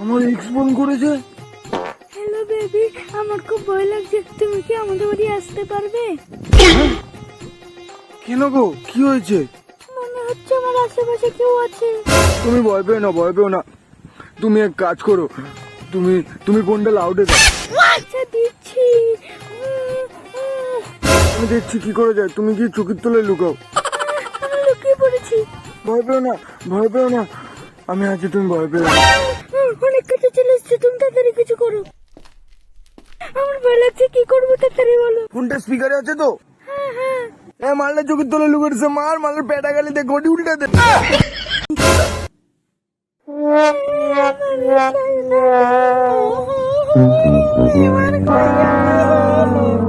আমার x phone করেছে। Hello baby, আমার খুব ভয় লাগছে, তুমি কি আমাদের বাড়ি আসতে পারবে? কেন গো, কি হয়েছে? মনে হচ্ছে আমার আশেপাশে কেউ আছে। তুমি ভয় পেও না, ভয় পেও না। তুমি এক কাজ করো, তুমি তুমি ফোনটা লাউডে দাও। আচ্ছা দিচ্ছি। আমি দেখছি কি করে যায়। তুমি কি চোখের তলায় লুকাও। আমি লুকিয়ে পড়েছি। ভয় পেও না, ভয় পেও না, আমি আছি, তুমি ভয় পেও না। অনেক কাছে চলে এসছে, তুমি তাড়াতাড়ি কিছু করো। আমার ভয় লাগছে, কি করবো তাড়াতাড়ি বলো। ফোনটা স্পিকারে আছে তো? হ্যাঁ হ্যাঁ। মারলে চোখের তলায় লুকাচ্ছে, মারলে পেটা গালি দে, গটি উল্টে দে। আমার